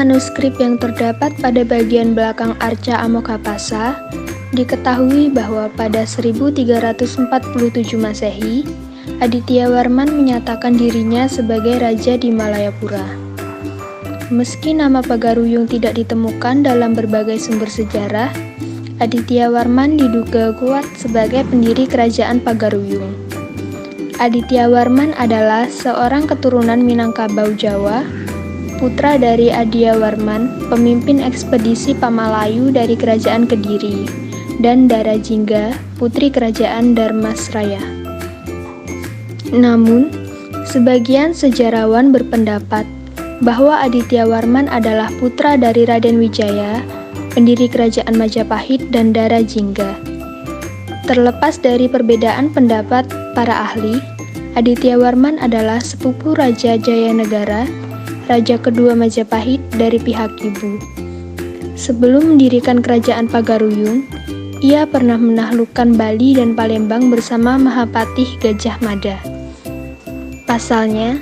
manuskrip yang terdapat pada bagian belakang arca Amoghapasa, diketahui bahwa pada 1347 Masehi, Adityawarman menyatakan dirinya sebagai raja di Malayapura. Meski nama Pagaruyung tidak ditemukan dalam berbagai sumber sejarah, Adityawarman diduga kuat sebagai pendiri kerajaan Pagaruyung. Adityawarman adalah seorang keturunan Minangkabau Jawa, putra dari Adyawarman, pemimpin ekspedisi Pamalayu dari kerajaan Kediri, dan Dara Jingga, putri kerajaan Dharmasraya. Namun, sebagian sejarawan berpendapat bahwa Adityawarman adalah putra dari Raden Wijaya, pendiri kerajaan Majapahit dan Dara Jingga. Terlepas dari perbedaan pendapat para ahli, Adityawarman adalah sepupu Raja Jayanegara, raja kedua Majapahit dari pihak ibu. Sebelum mendirikan kerajaan Pagaruyung, ia pernah menaklukkan Bali dan Palembang bersama Mahapatih Gajah Mada. Pasalnya,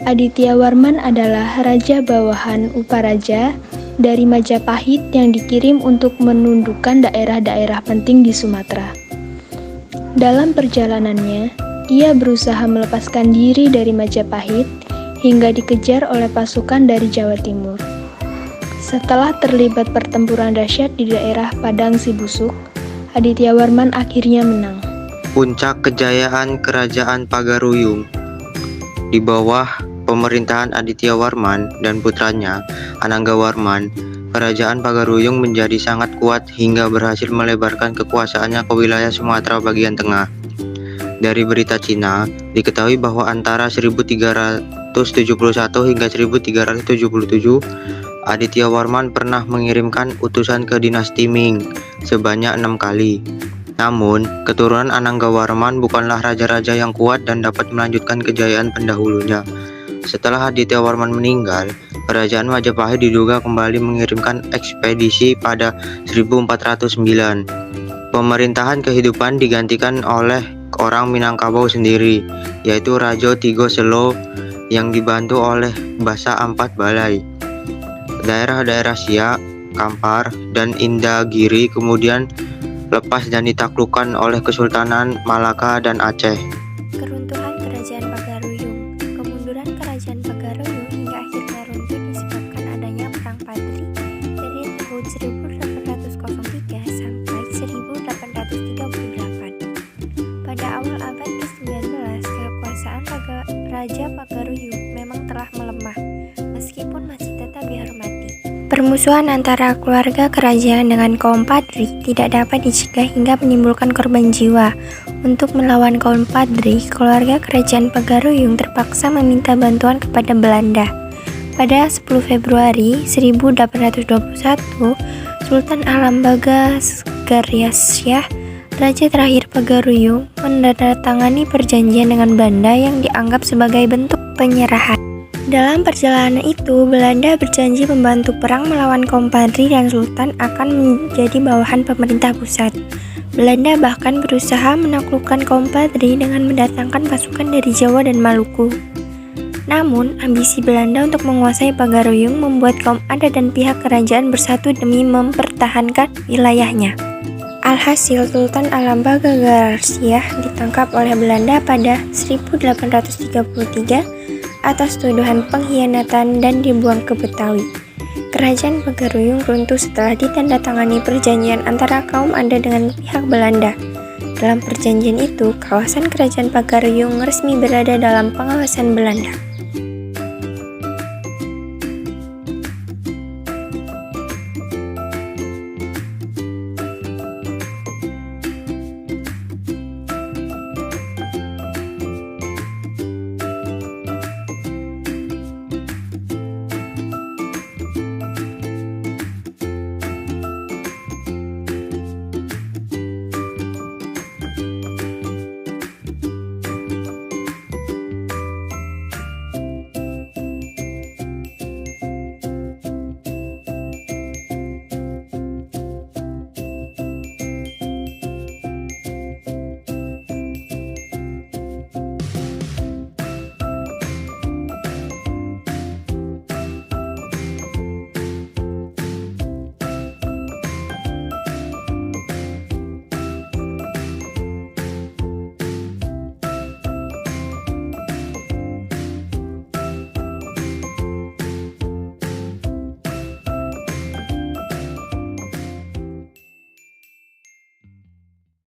Adityawarman adalah raja bawahan Uparaja dari Majapahit yang dikirim untuk menundukkan daerah-daerah penting di Sumatera. Dalam perjalanannya, ia berusaha melepaskan diri dari Majapahit hingga dikejar oleh pasukan dari Jawa Timur. Setelah terlibat pertempuran dahsyat di daerah Padang Sibusuk, Adityawarman akhirnya menang. Puncak kejayaan Kerajaan Pagaruyung. Di bawah pemerintahan Adityawarman dan putranya Ananggawarman, Kerajaan Pagaruyung menjadi sangat kuat hingga berhasil melebarkan kekuasaannya ke wilayah Sumatera bagian tengah. Dari berita Cina, diketahui bahwa antara 1371 hingga 1377, Adityawarman pernah mengirimkan utusan ke dinasti Ming sebanyak 6 kali. Namun, keturunan Ananggawarman bukanlah raja-raja yang kuat dan dapat melanjutkan kejayaan pendahulunya. Setelah Adityawarman meninggal, kerajaan Majapahit diduga kembali mengirimkan ekspedisi pada 1409. Pemerintahan kehidupan digantikan oleh orang Minangkabau sendiri, yaitu Raja Tigo Selo yang dibantu oleh Basa Ampat Balai. Daerah-daerah Siak, Kampar, dan Indagiri kemudian lepas dan ditaklukkan oleh Kesultanan Malaka dan Aceh. Keruntuhan Kerajaan Pagaruyung. Kemunduran Kerajaan Pagaruyung hingga akhirnya runtuh disebabkan adanya Perang Padri dari tahun 1803 sampai 1838. Pada awal abad ke-19, kekuasaan Raja Pagaruyung memang telah melemah, meskipun masih tetap dihormati. Permusuhan antara keluarga kerajaan dengan kaum Padri tidak dapat dicegah hingga menimbulkan korban jiwa. Untuk melawan kaum Padri, keluarga kerajaan Pagaruyung terpaksa meminta bantuan kepada Belanda. Pada 10 Februari 1821, Sultan Alambaga Sgaryasyah, raja terakhir Pagaruyung, menandatangani perjanjian dengan Belanda yang dianggap sebagai bentuk penyerahan. Dalam perjalanan itu, Belanda berjanji membantu perang melawan kaum Padri dan Sultan akan menjadi bawahan pemerintah pusat. Belanda bahkan berusaha menaklukkan kaum Padri dengan mendatangkan pasukan dari Jawa dan Maluku. Namun, ambisi Belanda untuk menguasai Pagaruyung membuat kaum adat dan pihak kerajaan bersatu demi mempertahankan wilayahnya. Alhasil, Sultan Alambaga Sgaryasyah ditangkap oleh Belanda pada 1833 atas tuduhan pengkhianatan dan dibuang ke Betawi. Kerajaan Pagaruyung runtuh setelah ditandatangani perjanjian antara kaum adat dengan pihak Belanda. Dalam perjanjian itu, kawasan Kerajaan Pagaruyung resmi berada dalam pengawasan Belanda.